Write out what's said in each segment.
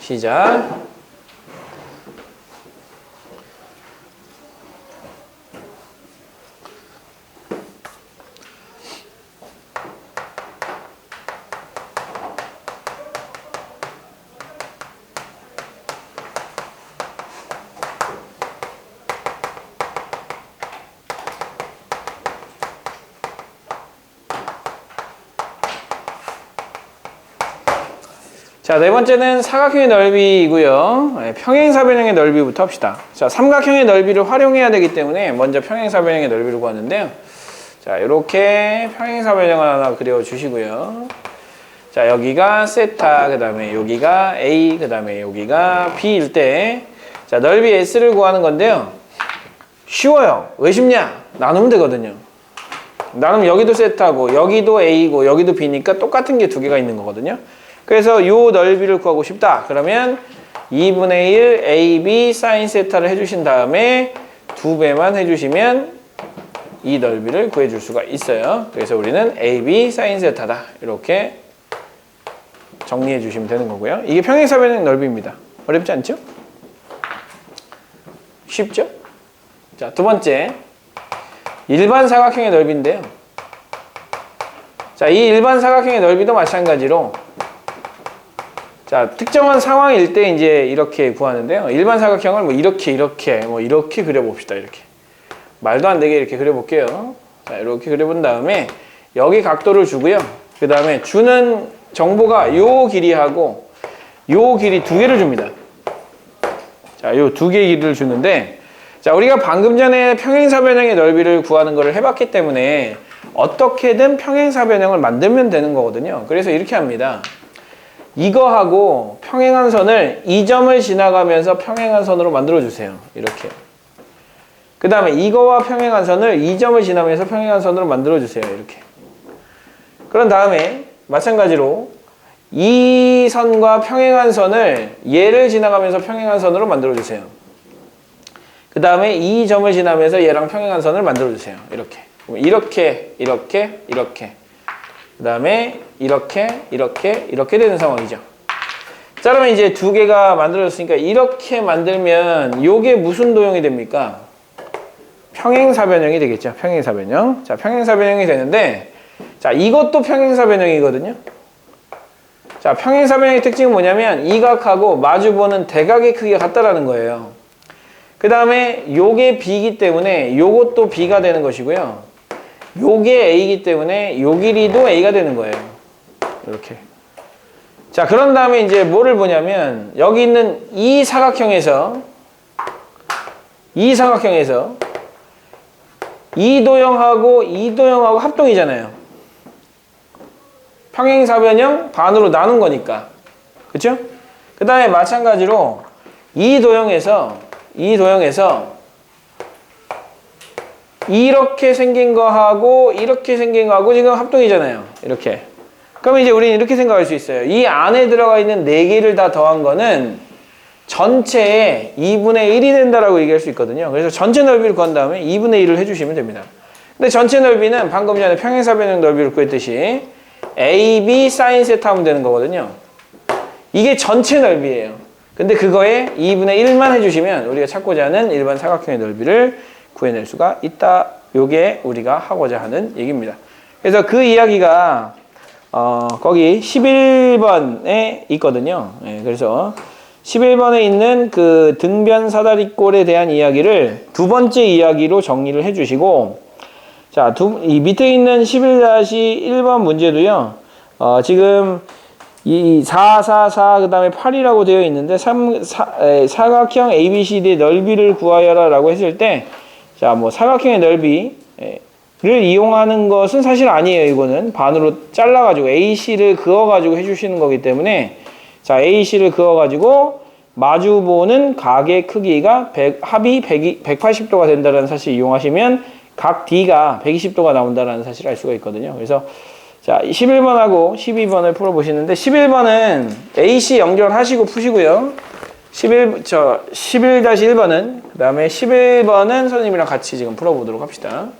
시작. 자, 네 번째는 사각형의 넓이이고요. 평행사변형의 넓이부터 합시다. 자, 삼각형의 넓이를 활용해야 되기 때문에 먼저 평행사변형의 넓이를 구하는데요. 자, 이렇게 평행사변형을 하나 그려주시고요. 자, 여기가 세타, 그 다음에 여기가 A, 그 다음에 여기가 B일 때, 자, 넓이 S를 구하는 건데요. 쉬워요. 왜 쉽냐? 나누면 되거든요. 나누면 여기도 세타고, 여기도 A고, 여기도 B니까 똑같은 게 두 개가 있는 거거든요. 그래서 이 넓이를 구하고 싶다. 그러면 2분의 1 AB 사인 세타를 해주신 다음에 2배만 해주시면 이 넓이를 구해줄 수가 있어요. 그래서 우리는 AB 사인 세타다. 이렇게 정리해 주시면 되는 거고요. 이게 평행사변형 넓이입니다. 어렵지 않죠? 쉽죠? 자, 두 번째. 일반 사각형의 넓이인데요. 자, 이 일반 사각형의 넓이도 마찬가지로 자, 특정한 상황일 때 이제 이렇게 구하는데요. 일반 사각형을 뭐 이렇게 그려봅시다. 이렇게. 말도 안 되게 이렇게 그려볼게요. 자, 이렇게 그려본 다음에 여기 각도를 주고요. 그 다음에 주는 정보가 요 길이하고 요 길이 두 개를 줍니다. 자, 요 두 개의 길이를 주는데 자, 우리가 방금 전에 평행사변형의 넓이를 구하는 거를 해봤기 때문에 어떻게든 평행사변형을 만들면 되는 거거든요. 그래서 이렇게 합니다. 이거하고 평행한 선을 이 점을 지나가면서 평행한 선으로 만들어주세요. 이렇게. 그 다음에 이거와 평행한 선을 이 점을 지나면서 평행한 선으로 만들어주세요. 이렇게. 그런 다음에 마찬가지로 이 선과 평행한 선을 얘를 지나가면서 평행한 선으로 만들어주세요. 그 다음에 이 점을 지나면서 얘랑 평행한 선을 만들어주세요. 이렇게. 그 다음에 이렇게 되는 상황이죠. 자, 그러면 이제 두 개가 만들어졌으니까 이렇게 만들면 요게 무슨 도형이 됩니까? 평행사변형이 되겠죠. 평행사변형. 자, 평행사변형이 되는데 자, 이것도 평행사변형이거든요. 자, 평행사변형의 특징은 뭐냐면 이 각하고 마주보는 대각의 크기가 같다라는 거예요. 그 다음에 요게 B이기 때문에 요것도 B가 되는 것이고요. 요게 A이기 때문에 요 길이도 A가 되는 거예요. 이렇게. 자, 그런 다음에 이제 뭐를 보냐면 여기 있는 이 사각형에서 이 도형하고 합동이잖아요. 평행사변형 반으로 나눈 거니까. 그쵸? 그 다음에 마찬가지로 이 도형에서 이렇게 생긴 거하고 이렇게 생긴 거하고 지금 합동이잖아요. 이렇게. 그럼 이제 우리는 이렇게 생각할 수 있어요. 이 안에 들어가 있는 4개를 다 더한 거는 전체의 2분의 1이 된다라고 얘기할 수 있거든요. 그래서 전체 넓이를 구한 다음에 2분의 1을 해주시면 됩니다. 근데 전체 넓이는 방금 전에 평행사변형 넓이를 구했듯이 AB 사인 세타 하면 되는 거거든요. 이게 전체 넓이에요. 근데 그거에 2분의 1만 해주시면 우리가 찾고자 하는 일반 사각형의 넓이를 구해낼 수가 있다. 요게 우리가 하고자 하는 얘기입니다. 그래서 그 이야기가 거기 11번에 있거든요. 그래서 11번에 있는 그 등변 사다리꼴에 대한 이야기를 두 번째 이야기로 정리를 해주시고 자, 이 밑에 있는 11-1번 문제도요. 지금 이 4, 4, 4, 그 다음에 8이라고 되어 있는데 사각형 ABCD의 넓이를 구하여라 라고 했을 때 자, 뭐 사각형의 넓이를 이용하는 것은 사실 아니에요. 이거는 반으로 잘라가지고 AC를 그어가지고 해주시는 거기 때문에 자, AC를 그어가지고 마주보는 각의 크기가 합이 180도가 된다는 사실을 이용하시면 각 D가 120도가 나온다는 사실을 알 수가 있거든요. 그래서 자, 11번하고 12번을 풀어보시는데 11번은 AC 연결하시고 푸시고요. 11-1번은 그 다음에 11번은 선생님이랑 같이 지금 풀어보도록 합시다.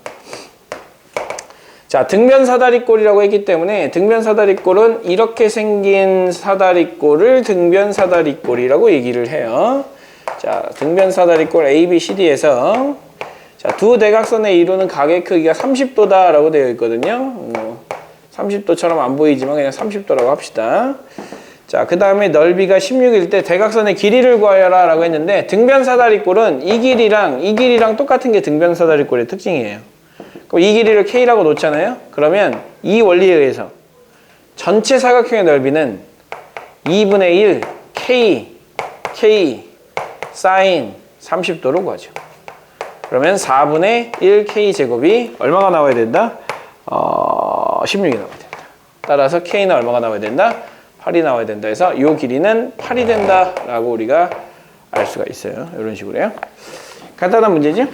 자, 등변 사다리꼴이라고 했기 때문에 등변 사다리꼴은 이렇게 생긴 사다리꼴을 등변 사다리꼴이라고 얘기를 해요. 자, 등변 사다리꼴 ABCD에서 자, 두 대각선에 이루는 각의 크기가 30도다 라고 되어 있거든요. 30도처럼 안 보이지만 그냥 30도라고 합시다. 자, 그 다음에 넓이가 16일 때 대각선의 길이를 구하여라 라고 했는데 등변 사다리꼴은 이 길이랑 똑같은 게 등변 사다리꼴의 특징이에요. 그럼 이 길이를 K라고 놓잖아요. 그러면 이 원리에 의해서 전체 사각형의 넓이는 2분의 1 K sin 30도로 구하죠. 그러면 4분의 1 K 제곱이 얼마가 나와야 된다? 16이 나와야 된다. 따라서 K는 얼마가 나와야 된다? 8이 나와야 된다 해서 이 길이는 8이 된다라고 우리가 알 수가 있어요. 이런 식으로요. 간단한 문제죠?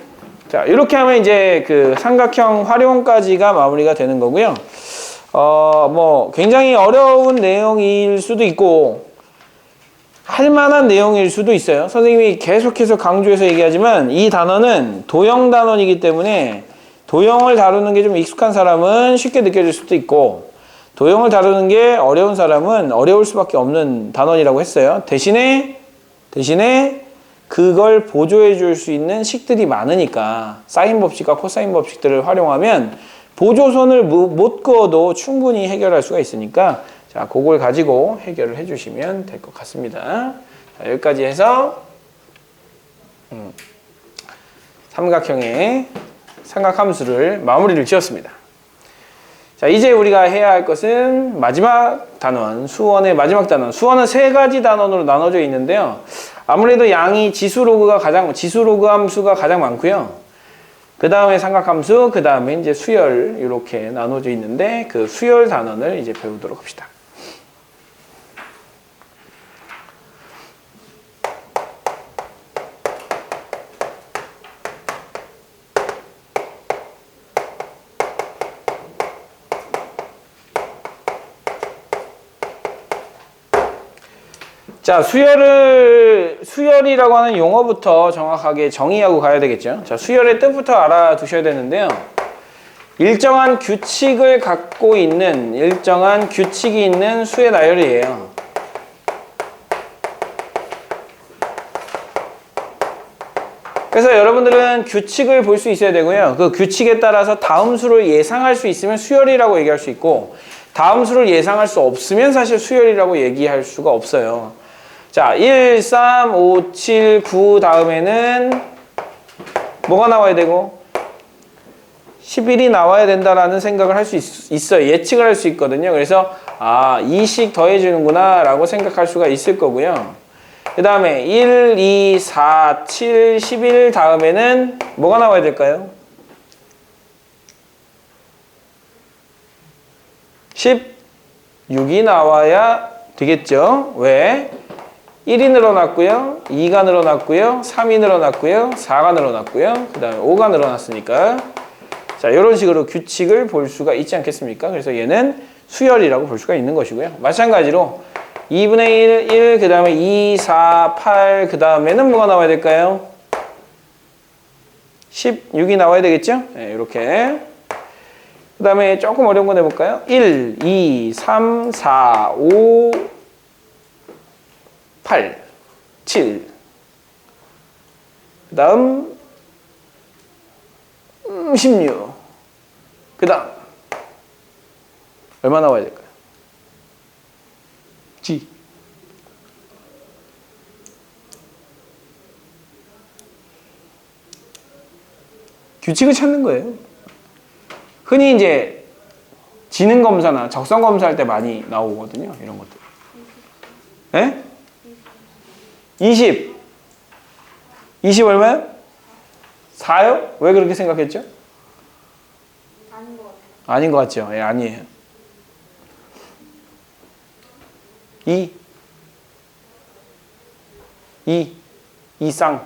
자, 이렇게 하면 이제 그 삼각형 활용까지가 마무리가 되는 거고요. 뭐 굉장히 어려운 내용일 수도 있고 할 만한 내용일 수도 있어요. 선생님이 계속해서 강조해서 얘기하지만 이 단어는 도형 단원이기 때문에 도형을 다루는 게 좀 익숙한 사람은 쉽게 느껴질 수도 있고 도형을 다루는 게 어려운 사람은 어려울 수밖에 없는 단원이라고 했어요. 대신에 그걸 보조해 줄 수 있는 식들이 많으니까 사인 법칙과 코사인 법칙들을 활용하면 보조선을 못 그어도 충분히 해결할 수가 있으니까 자, 그걸 가지고 해결을 해 주시면 될 것 같습니다. 자, 여기까지 해서 삼각형의 삼각함수를 마무리를 지었습니다. 자, 이제 우리가 해야 할 것은 마지막 단원, 수원의 마지막 단원. 수원은 3가지 단원으로 나눠져 있는데요. 아무래도 양이 지수 로그 함수가 가장 많고요. 그 다음에 삼각함수, 그 다음에 이제 수열 이렇게 나눠져 있는데 그 수열 단원을 이제 배우도록 합시다. 자, 수열이라고 하는 용어부터 정확하게 정의하고 가야 되겠죠. 자, 수열의 뜻부터 알아두셔야 되는데요. 일정한 규칙을 갖고 있는, 일정한 규칙이 있는 수의 나열이에요. 그래서 여러분들은 규칙을 볼 수 있어야 되고요. 그 규칙에 따라서 다음 수를 예상할 수 있으면 수열이라고 얘기할 수 있고, 다음 수를 예상할 수 없으면 사실 수열이라고 얘기할 수가 없어요. 자, 1, 3, 5, 7, 9 다음에는 뭐가 나와야 되고 11이 나와야 된다라는 생각을 할 수 있어요. 예측을 할 수 있거든요. 그래서 아, 2씩 더해주는구나 라고 생각할 수가 있을 거고요. 그 다음에 1, 2, 4, 7, 11 다음에는 뭐가 나와야 될까요? 16이 나와야 되겠죠. 왜? 1이 늘어났고요. 2가 늘어났고요. 3이 늘어났고요. 4가 늘어났고요. 그 다음에 5가 늘어났으니까 자, 이런 식으로 규칙을 볼 수가 있지 않겠습니까? 그래서 얘는 수열이라고 볼 수가 있는 것이고요. 마찬가지로 2분의 1, 그 다음에 2, 4, 8, 그 다음에는 뭐가 나와야 될까요? 16이 나와야 되겠죠? 네, 이렇게. 그 다음에 조금 어려운 거 내볼까요? 1, 2, 3, 4, 5, 8, 7. 그 다음 16. 그 다음 얼마 나와야 될까요? G. 규칙을 찾는 거예요. 흔히 이제 지능 검사나 적성 검사할 때 많이 나오거든요. 이런 것들. 네? 20. 20 얼마요? 4요? 왜 그렇게 생각했죠? 아닌 것 같아요. 아닌 것 같죠? 예, 아니에요. 2. 2쌍.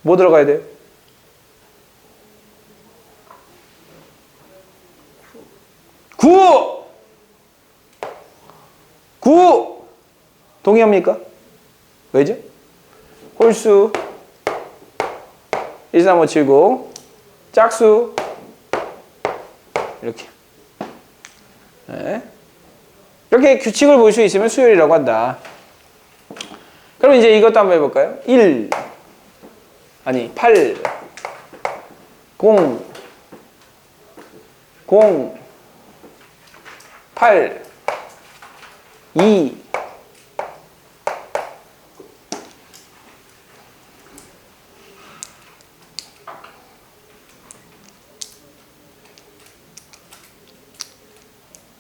뭐 들어가야 돼요? 9! 9! 동의합니까? 왜죠? 홀수 13579 짝수 이렇게. 네. 이렇게 규칙을 볼 수 있으면 수열이라고 한다. 그럼 이제 이것도 한번 해볼까요? 8 0 8 2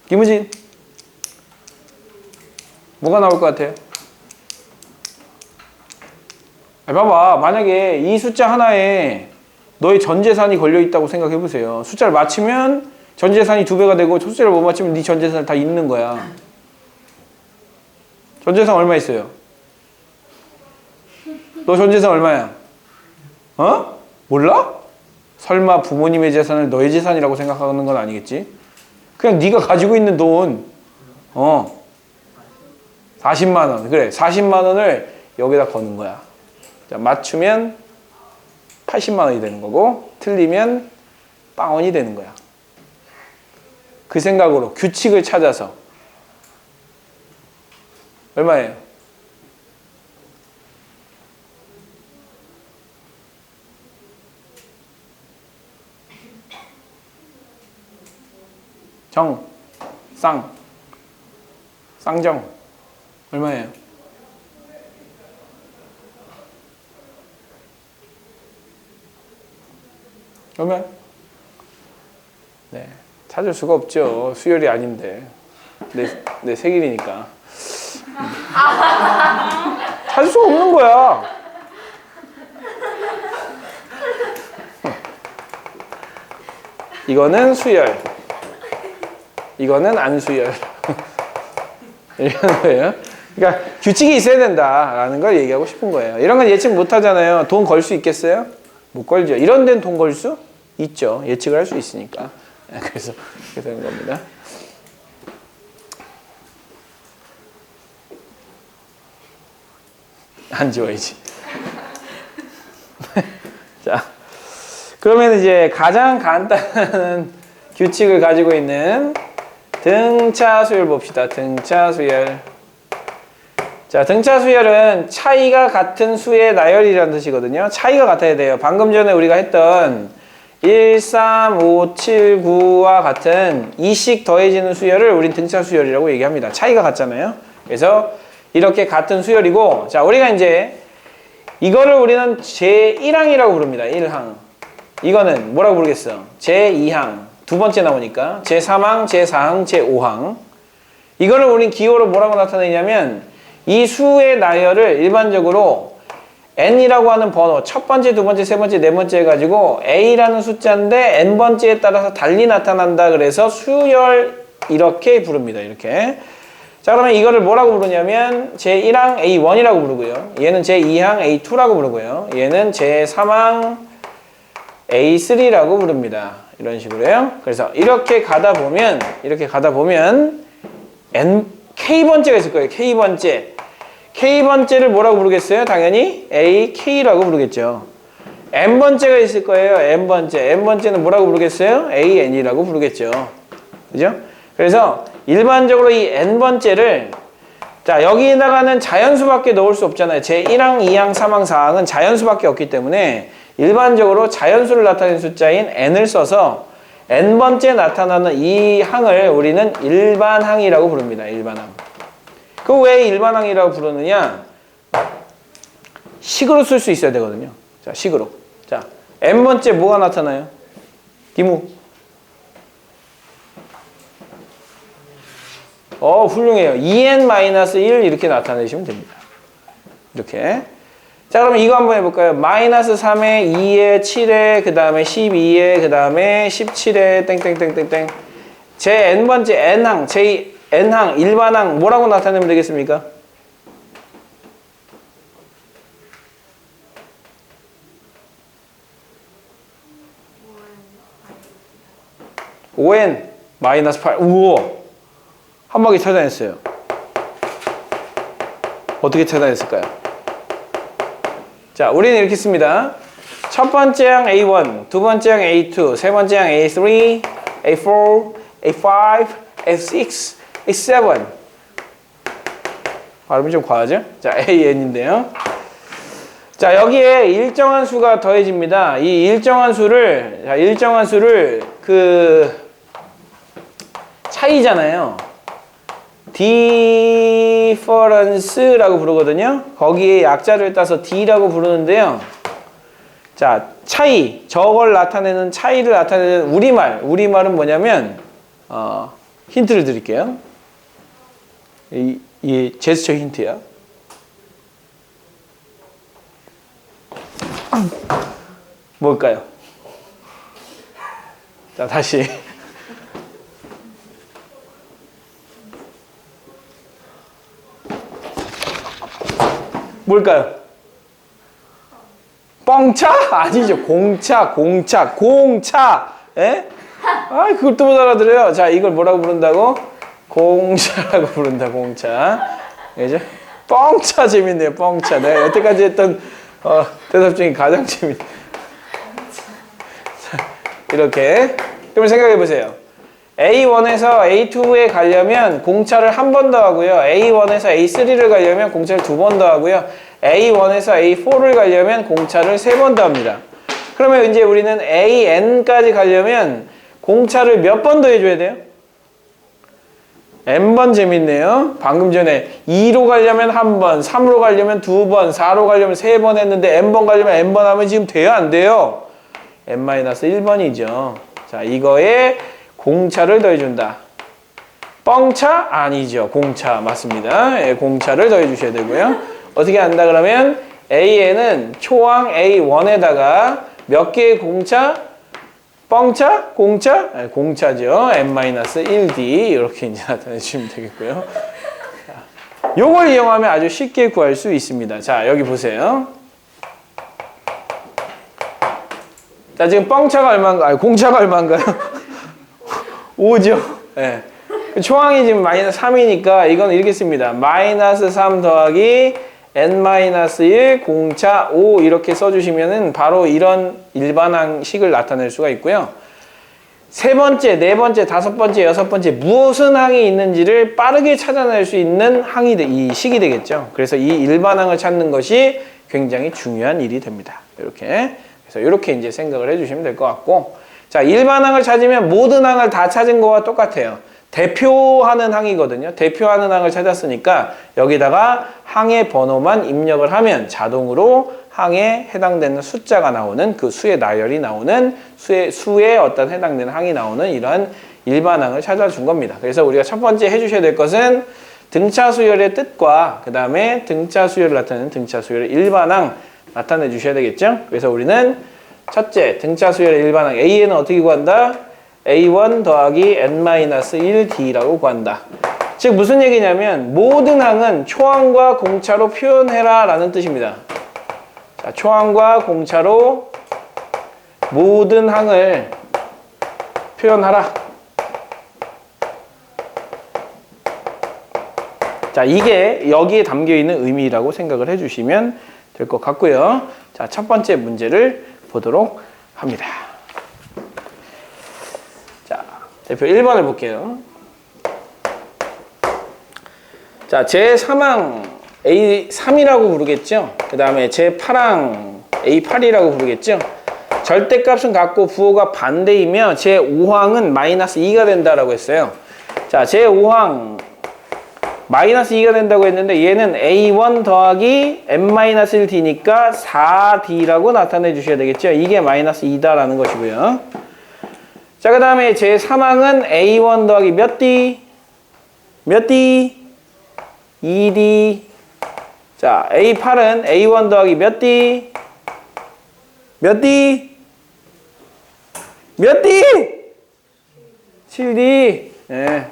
김우진 뭐가 나올 것 같아요? 봐봐, 만약에 이 숫자 하나에 너의 전 재산이 걸려 있다고 생각해 보세요. 숫자를 맞추면 전 재산이 2배가 되고 숫자를 못 맞추면 네 전 재산 다 있는 거야. 전 재산 얼마 있어요? 너 전 재산 얼마야? 어? 몰라? 설마 부모님의 재산을 너의 재산이라고 생각하는 건 아니겠지? 그냥 네가 가지고 있는 돈 40만 원. 그래, 40만 원을 여기다 거는 거야. 자, 맞추면 80만 원이 되는 거고 틀리면 빵원이 되는 거야. 그 생각으로 규칙을 찾아서 얼마예요? 쌍정 얼마예요? 그러면 네, 찾을 수가 없죠. 수열이 아닌데 내 생일이니까 찾을 수가 없는 거야. 이거는 수열, 이거는 안 수열. 이런 거예요. 그러니까 규칙이 있어야 된다라는 걸 얘기하고 싶은 거예요. 이런 건 예측 못 하잖아요. 돈 걸 수 있겠어요? 못 걸죠. 이런 데는 돈 걸 수 있죠. 예측을 할 수 있으니까. 그래서 그렇게 되는 겁니다. 안 지워야지. 자, 그러면 이제 가장 간단한 규칙을 가지고 있는 등차 수열 봅시다. 등차 수열. 자, 등차 수열은 차이가 같은 수의 나열이라는 뜻이거든요. 차이가 같아야 돼요. 방금 전에 우리가 했던 1, 3, 5, 7, 9와 같은 2씩 더해지는 수열을 우린 등차 수열이라고 얘기합니다. 차이가 같잖아요. 그래서 이렇게 같은 수열이고, 자, 우리가 이제 이거를 우리는 제1항이라고 부릅니다. 1항. 이거는 뭐라고 부르겠어? 제2항. 두 번째 나오니까 제3항, 제4항, 제5항. 이거를 우린 기호로 뭐라고 나타내냐면 이 수의 나열을 일반적으로 n이라고 하는 번호, 첫 번째, 두 번째, 세 번째, 네 번째 해가지고 a라는 숫자인데 n번째에 따라서 달리 나타난다. 그래서 수열 이렇게 부릅니다. 이렇게. 자, 그러면 이거를 뭐라고 부르냐면 제1항 A1이라고 부르고요. 얘는 제2항 A2라고 부르고요. 얘는 제3항 A3라고 부릅니다. 이런 식으로요. 그래서 이렇게 가다 보면 K번째가 있을 거예요. K번째를 뭐라고 부르겠어요? 당연히 AK라고 부르겠죠. N번째가 있을 거예요. N번째는 뭐라고 부르겠어요? AN이라고 부르겠죠. 그죠? 그래서 일반적으로 이 N번째를 자, 여기에다가는 자연수밖에 넣을 수 없잖아요. 제1항, 2항, 3항, 4항은 자연수밖에 없기 때문에 일반적으로 자연수를 나타내는 숫자인 n을 써서 n번째 나타나는 이 항을 우리는 일반항이라고 부릅니다. 일반항. 그 왜 일반항이라고 부르느냐? 식으로 쓸 수 있어야 되거든요. 자, 식으로. 자, n번째 뭐가 나타나요? 기무. 훌륭해요. 2n-1 이렇게 나타내시면 됩니다. 이렇게. 자, 그러면 이거 한번 해볼까요? 마이너스 3에 2에 7에 그 다음에 12에 그 다음에 17에 땡땡땡땡땡 제 n번째 n항 n항, 일반항 뭐라고 나타내면 되겠습니까? (5n) 마이너스 8. 우와, 한 바퀴 찾아냈어요. 어떻게 찾아냈을까요? 자, 우리는 이렇게 씁니다. 첫 번째 항 A1, 두 번째 항 A2, 세 번째 항 A3, A4, A5, A6, A7. 발음이 좀 과하죠? 자, AN인데요. 자, 여기에 일정한 수가 더해집니다. 이 일정한 수를, 차이잖아요. difference라고 부르거든요. 거기에 약자를 따서 D라고 부르는데요. 자, 차이, 저걸 나타내는 차이를 나타내는 우리말은 뭐냐면 힌트를 드릴게요. 이 제스처 힌트야. 뭘까요? 자, 다시. 뭘까요? 뻥차? 아니죠. 공차. 예? 아, 그걸 또 못 알아들어요. 자, 이걸 뭐라고 부른다고? 공차라고 부른다, 공차. 그죠? 뻥차 재밌네요, 뻥차. 내가 여태까지 했던 대답 중에 가장 재밌네. 이렇게. 그러면 생각해 보세요. A1에서 A2에 가려면 공차를 한 번 더 하고요. A1에서 A3를 가려면 공차를 두 번 더 하고요. A1에서 A4를 가려면 공차를 세 번 더 합니다. 그러면 이제 우리는 AN까지 가려면 공차를 몇 번 더 해줘야 돼요? N번 재밌네요. 방금 전에 2로 가려면 한 번, 3로 가려면 두 번, 4로 가려면 세 번 했는데 N번 가려면 N번 하면 지금 돼요? 안 돼요? N-1번이죠. 자, 이거에 공차를 더해준다. 뻥차? 아니죠. 공차 맞습니다. 예, 공차를 더해주셔야 되고요. 어떻게 한다 그러면 AN은 초항 A1에다가 몇 개의 공차? 뻥차? 공차? 네, 공차죠. N-1D 이렇게 이제 나타내주시면 되겠고요. 자, 요걸 이용하면 아주 쉽게 구할 수 있습니다. 자, 여기 보세요. 자, 지금 뻥차가 얼마인가? 아니, 공차가 얼마인가요? 5죠. 네. 초항이 지금 마이너스 3이니까 이건 이렇게 씁니다. 마이너스 3 더하기 n-1 공차 5 이렇게 써주시면은 바로 이런 일반항식을 나타낼 수가 있고요. 세 번째, 네 번째, 다섯 번째, 여섯 번째 무슨 항이 있는지를 빠르게 찾아낼 수 있는 이 식이 되겠죠. 그래서 이 일반항을 찾는 것이 굉장히 중요한 일이 됩니다. 이렇게. 그래서 이렇게 이제 생각을 해주시면 될 것 같고, 자, 일반항을 찾으면 모든 항을 다 찾은 거와 똑같아요. 대표하는 항이거든요. 대표하는 항을 찾았으니까 여기다가 항의 번호만 입력을 하면 자동으로 항에 해당되는 숫자가 나오는, 그 수의 나열이 나오는, 수에 어떤 해당되는 항이 나오는 이러한 일반항을 찾아준 겁니다. 그래서 우리가 첫 번째 해주셔야 될 것은 등차 수열의 뜻과 그 다음에 등차 수열을 나타내는 등차 수열의 일반항 나타내 주셔야 되겠죠. 그래서 우리는 첫째, 등차 수열의 일반항 A는 어떻게 구한다? A1 더하기 N-1D라고 구한다. 즉 무슨 얘기냐면 모든 항은 초항과 공차로 표현해라 라는 뜻입니다. 자, 초항과 공차로 모든 항을 표현하라. 자, 이게 여기에 담겨있는 의미라고 생각을 해주시면 될 것 같고요. 자, 첫 번째 문제를 보도록 합니다. 자, 대표 1번을 볼게요. 자, 제3항 A3이라고 부르겠죠. 그 다음에 제8항 A8이라고 부르겠죠. 절대값은 같고 부호가 반대이며 제5항은 마이너스 2가 된다라고 했어요. 자, 제5항 마이너스 2가 된다고 했는데 얘는 A1 더하기 N-1D니까 4D라고 나타내 주셔야 되겠죠. 이게 마이너스 2다라는 것이고요. 자, 그 다음에 제3항은 A1 더하기 몇 D? 몇 D? 2D. 자, A8은 A1 더하기 몇 D? 몇 D? 몇 D? 7D. 네.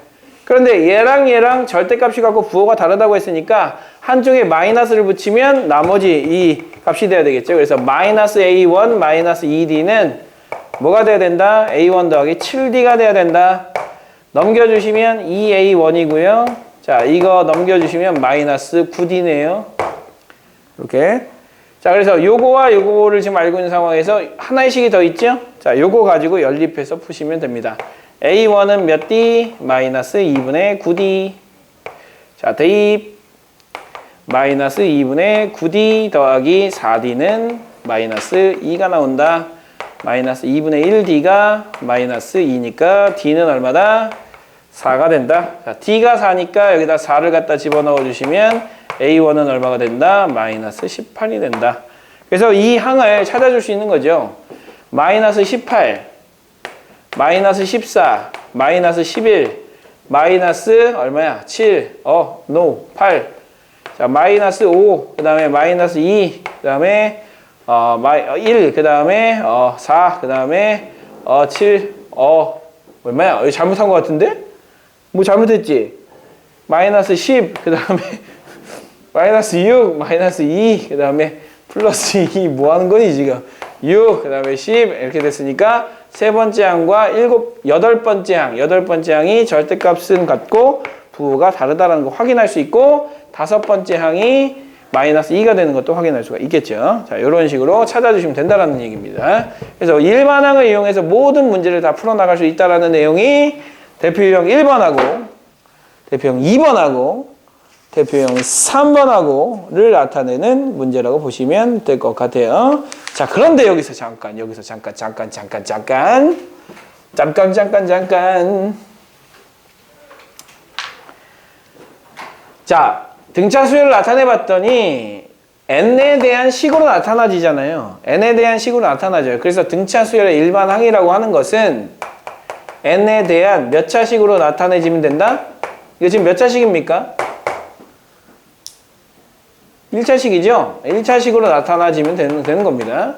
그런데 얘랑 절대값이 갖고 부호가 다르다고 했으니까 한쪽에 마이너스를 붙이면 나머지 이 값이 돼야 되겠죠. 그래서 마이너스 A1 마이너스 2D는 뭐가 돼야 된다? A1 더하기 7D가 돼야 된다. 넘겨주시면 2A1이고요. 자, 이거 넘겨주시면 마이너스 9D네요. 이렇게. 자, 그래서 요거와 요거를 지금 알고 있는 상황에서 하나의 식이 더 있죠? 자, 요거 가지고 연립해서 푸시면 됩니다. A1은 몇 D? 마이너스 2분의 9D. 자, 대입. 마이너스 2분의 9D 더하기 4D는 마이너스 2가 나온다. 마이너스 2분의 1D가 마이너스 2니까 D는 얼마다? 4가 된다. 자, D가 4니까 여기다 4를 갖다 집어넣어 주시면 A1은 얼마가 된다? 마이너스 18이 된다. 그래서 이 항을 찾아줄 수 있는 거죠. 마이너스 18, 마이너스 14, 마이너스 11, 마이너스 얼마야? 7, no, 8. 자, 마이너스 5, 그 다음에 마이너스 2, 그 다음에 1, 그 다음에 4, 그 다음에 7, 얼마야? 이거 잘못한 것 같은데? 뭐 잘못했지? 마이너스 10, 그 다음에 마이너스 6, 마이너스 2, 그 다음에 플러스 2, 뭐 하는 거니 지금? 6, 그 다음에 10, 이렇게 됐으니까 세 번째 항과 여덟 번째 항이 절대값은 같고 부호가 다르다는 거 확인할 수 있고 다섯 번째 항이 마이너스 2가 되는 것도 확인할 수가 있겠죠. 자, 이런 식으로 찾아주시면 된다는 얘기입니다. 그래서 일반항을 이용해서 모든 문제를 다 풀어나갈 수 있다는 내용이 대표유형 1번하고 대표형 2번하고 대표형 3번하고를 나타내는 문제라고 보시면 될 것 같아요. 자, 그런데 여기서 잠깐 자, 등차 수열을 나타내 봤더니 n에 대한 식으로 나타나지잖아요. n에 대한 식으로 나타나죠. 그래서 등차 수열의 일반항이라고 하는 것은 n에 대한 몇 차식으로 나타내지면 된다? 이거 지금 몇 차식입니까? 1차식이죠? 1차식으로 나타나지면 되는 겁니다.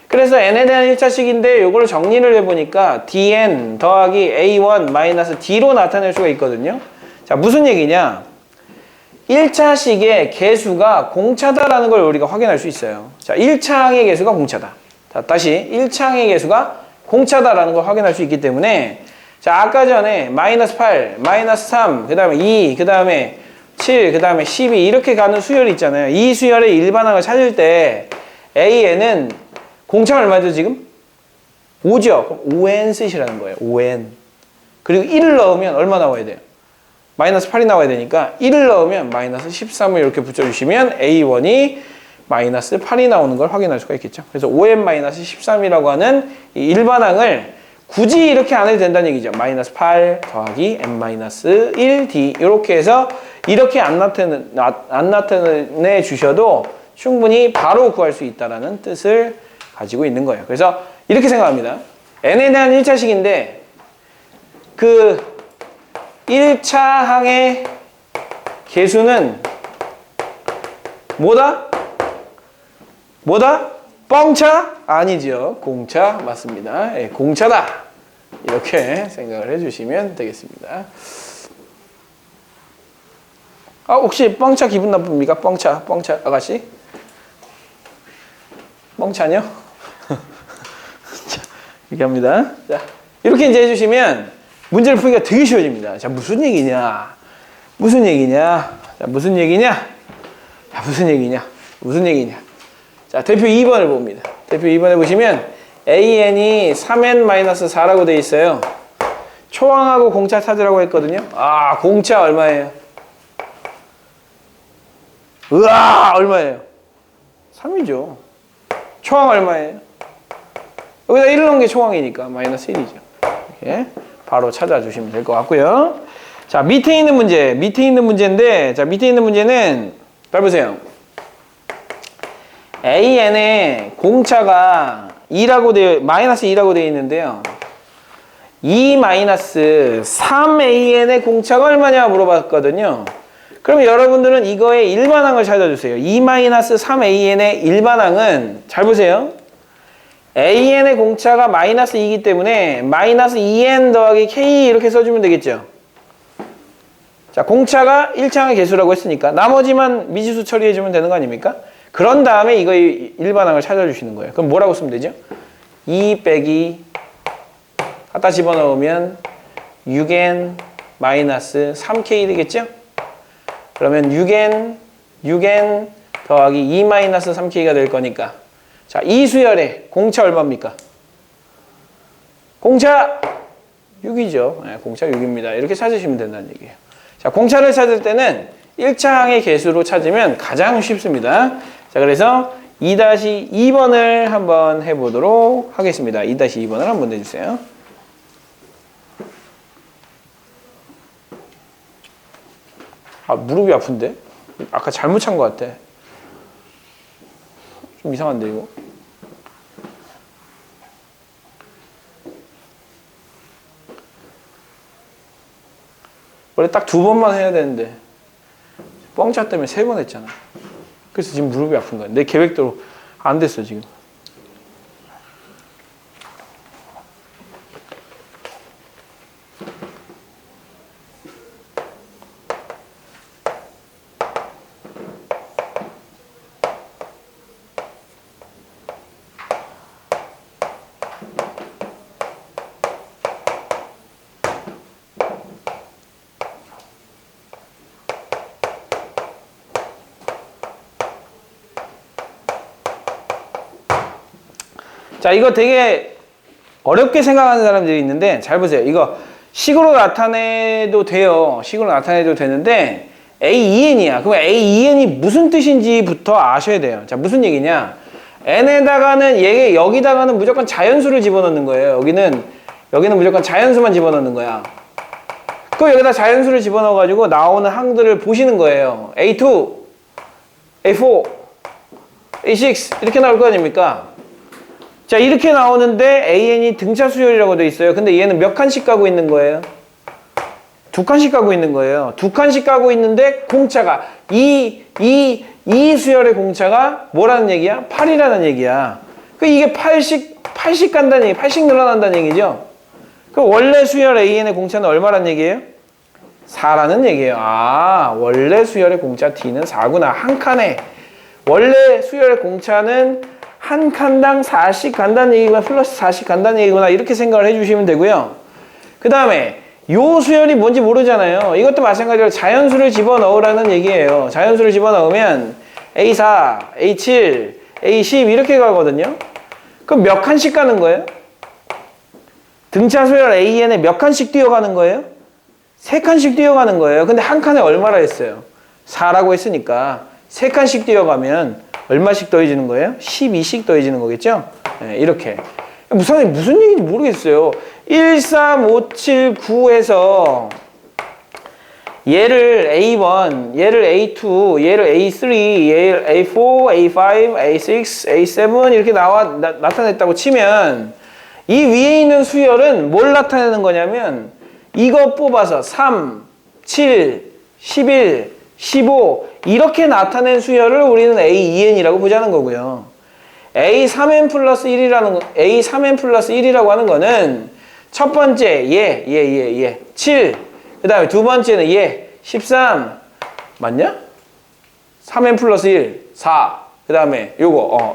그래서 n에 대한 1차식인데 요거를 정리를 해보니까 dn 더하기 a1 마이너스 d로 나타낼 수가 있거든요. 자, 무슨 얘기냐? 1차식의 개수가 공차다라는 걸 우리가 확인할 수 있어요. 자, 1차항의 개수가 공차다. 자, 다시 1차항의 개수가 공차다라는 걸 확인할 수 있기 때문에 자, 아까 전에 마이너스 8, 마이너스 3, 그 다음에 2, 그 다음에 7, 그 다음에 12 이렇게 가는 수열이 있잖아요. 이 수열의 일반항을 찾을 때 AN은 공차가 얼마죠 지금? 5죠. 그럼 5n 쓰시라는 거예요. 5n. 그리고 1을 넣으면 얼마 나와야 돼요? 마이너스 8이 나와야 되니까 1을 넣으면 마이너스 13을 이렇게 붙여주시면 A1이 마이너스 8이 나오는 걸 확인할 수가 있겠죠. 그래서 5n 마이너스 13이라고 하는 이 일반항을 굳이 이렇게 안 해도 된다는 얘기죠. 마이너스 8 더하기 n 마이너스 1d 이렇게 해서 이렇게 안 나타내 주셔도 충분히 바로 구할 수 있다는 뜻을 가지고 있는 거예요. 그래서 이렇게 생각합니다. n에 대한 1차식인데 그 1차항의 개수는 뭐다? 뻥차? 아니죠. 공차 맞습니다. 예, 공차다. 이렇게 생각을 해주시면 되겠습니다. 혹시 뻥차 기분 나쁩니까? 뻥차 아가씨? 뻥차뇨? 자, 이렇게 합니다. 자, 이렇게 이제 해주시면 문제를 풀기가 되게 쉬워집니다. 자, 무슨 얘기냐? 자, 대표 2번을 봅니다. 대표 2번에 보시면 AN이 3n-4라고 되어 있어요. 초항하고 공차 찾으라고 했거든요. 공차 얼마예요? 얼마예요? 3이죠. 초항 얼마예요? 여기다 1을 넣은 게 초항이니까 마이너스 1이죠. 이렇게 바로 찾아주시면 될 것 같고요. 자, 밑에 있는 문제인데, 자, 밑에 있는 문제는 잘 보세요. AN의 공차가 마이너스 2라고 되어 있는데요. 2 마이너스 3AN의 공차가 얼마냐 물어봤거든요. 그러면 여러분들은 이거의 일반항을 찾아주세요. 2 마이너스 3AN의 일반항은 잘 보세요. AN의 공차가 마이너스 2이기 때문에 마이너스 2N 더하기 K 이렇게 써주면 되겠죠. 자, 공차가 1차항의 개수라고 했으니까 나머지만 미지수 처리해주면 되는 거 아닙니까? 그런 다음에 이거 일반항을 찾아주시는 거예요. 그럼 뭐라고 쓰면 되죠? 2 빼기 갖다 집어넣으면 6n 마이너스 3k 되겠죠? 그러면 6n 더하기 2 마이너스 3k가 될 거니까 자, 이 수열의 공차 얼마입니까? 공차 6이죠. 네, 공차 6입니다. 이렇게 찾으시면 된다는 얘기예요. 자, 공차를 찾을 때는 1차항의 개수로 찾으면 가장 쉽습니다. 자, 그래서 2-2번을 한번 해보도록 하겠습니다. 2-2번을 한번 내주세요. 아, 무릎이 아픈데? 아까 잘못 찬 것 같아. 좀 이상한데, 이거? 원래 딱 2번만 해야 되는데 뻥차 때문에 3번 했잖아. 그래서 지금 무릎이 아픈 거야. 내 계획대로 안 됐어 지금. 자, 이거 되게 어렵게 생각하는 사람들이 있는데 잘 보세요. 이거 식으로 나타내도 돼요. 식으로 나타내도 되는데 A2n이야. 그럼 A2n이 무슨 뜻인지부터 아셔야 돼요. 자, 무슨 얘기냐? n에다가는 여기다가는 무조건 자연수를 집어넣는 거예요. 여기는 무조건 자연수만 집어넣는 거야. 그럼 여기다 자연수를 집어넣어가지고 나오는 항들을 보시는 거예요. A2, A4, A6 이렇게 나올 거 아닙니까? 자, 이렇게 나오는데 AN이 등차 수열이라고 돼 있어요. 근데 얘는 몇 칸씩 가고 있는 거예요? 2칸씩 가고 있는 거예요. 2칸씩 가고 있는데 공차가 이 수열의 공차가 뭐라는 얘기야? 8이라는 얘기야. 그 이게 8씩 간다는 얘기, 8씩 늘어난다는 얘기죠. 그 원래 수열 AN의 공차는 얼마란 얘기예요? 4라는 얘기예요. 아, 원래 수열의 공차 D는 4구나. 한 칸에 원래 수열의 공차는 한 칸당 4씩 간다는 얘기구나, 플러스 4씩 간다는 얘기구나, 이렇게 생각을 해주시면 되고요. 그 다음에 요 수열이 뭔지 모르잖아요. 이것도 마찬가지로 자연수를 집어넣으라는 얘기예요. 자연수를 집어넣으면 A4, A7, A10 이렇게 가거든요. 그럼 몇 칸씩 가는 거예요? 등차 수열 AN에 몇 칸씩 뛰어가는 거예요? 3칸씩 뛰어가는 거예요. 근데 한 칸에 얼마라 했어요? 4라고 했으니까 3칸씩 뛰어가면 얼마씩 더해지는 거예요? 12씩 더해지는 거겠죠? 네, 이렇게. 무슨 얘기인지 모르겠어요. 1, 3, 5, 7, 9에서 얘를 A1, 얘를 A2, 얘를 A3, 얘를 A4, A5, A6, A7 이렇게 나타냈다고 치면 이 위에 있는 수열은 뭘 나타내는 거냐면 이거 뽑아서 3, 7, 11, 15 이렇게 나타낸 수열을 우리는 A2n이라고 보자는 거고요. A3n 플러스 1이라고 하는 거는 첫 번째 얘 7, 그 다음에 두 번째는 얘 13 맞냐? 3n 플러스 1 4, 그 다음에 요거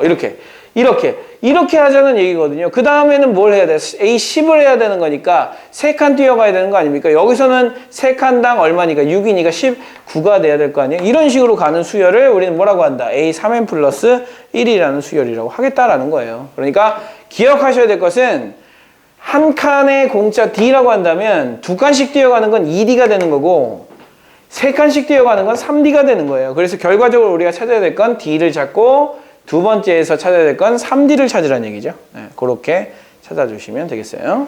이렇게 하자는 얘기거든요. 그 다음에는 뭘 해야 돼? A10을 해야 되는 거니까 3칸 뛰어가야 되는 거 아닙니까? 여기서는 3칸당 얼마니까? 6이니까 19가 돼야 될 거 아니에요? 이런 식으로 가는 수열을 우리는 뭐라고 한다? A3n 플러스 1이라는 수열이라고 하겠다라는 거예요. 그러니까 기억하셔야 될 것은 한 칸의 공차 D라고 한다면 2칸씩 뛰어가는 건 2D가 되는 거고 3칸씩 뛰어가는 건 3D가 되는 거예요. 그래서 결과적으로 우리가 찾아야 될 건 D를 찾고 두 번째에서 찾아야 될 건 3D를 찾으라는 얘기죠. 네, 그렇게 찾아주시면 되겠어요.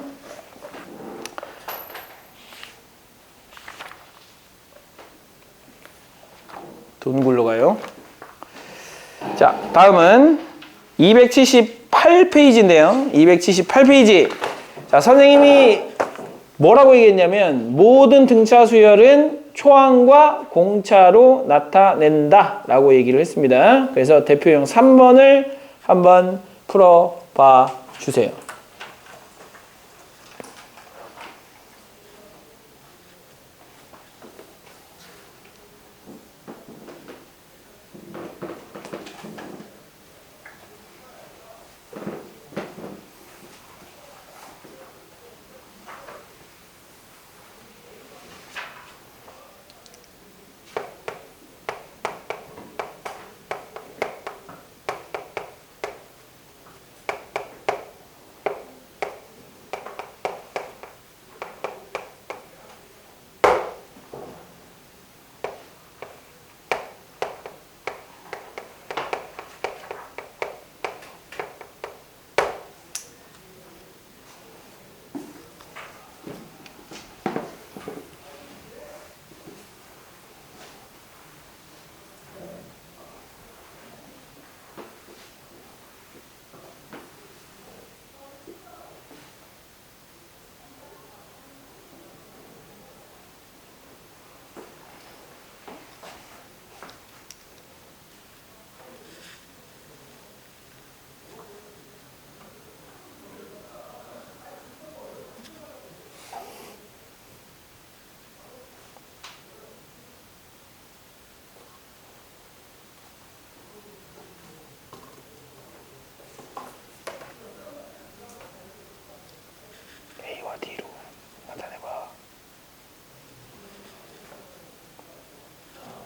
돈 굴러가요. 자, 다음은 278페이지인데요. 278페이지. 자, 선생님이 뭐라고 얘기했냐면 모든 등차 수열은 초항과 공차로 나타낸다 라고 얘기를 했습니다. 그래서 대표형 3번을 한번 풀어봐 주세요.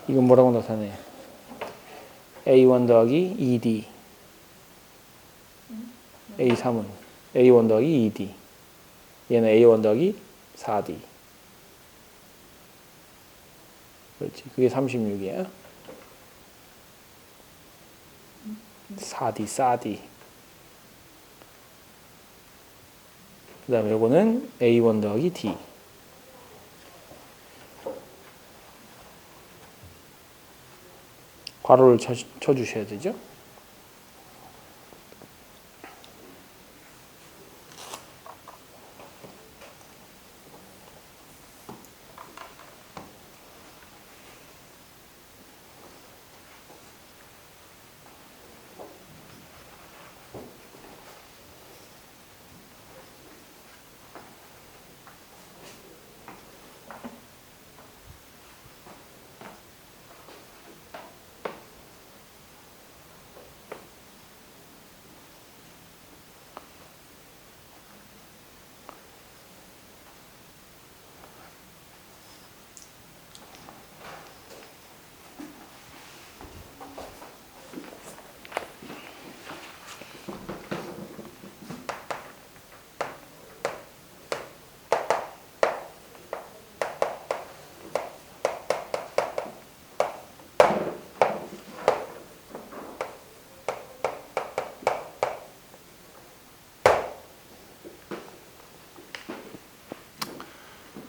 이건 뭐라고 나타내? A1 더하기 2D. A3은 A1 더하기 2D. 얘는 A1 더하기 4D. 그렇지. 그게 36이야. 4D. 그 다음에 요거는 A1 더하기 D. 괄호를 쳐주셔야 되죠.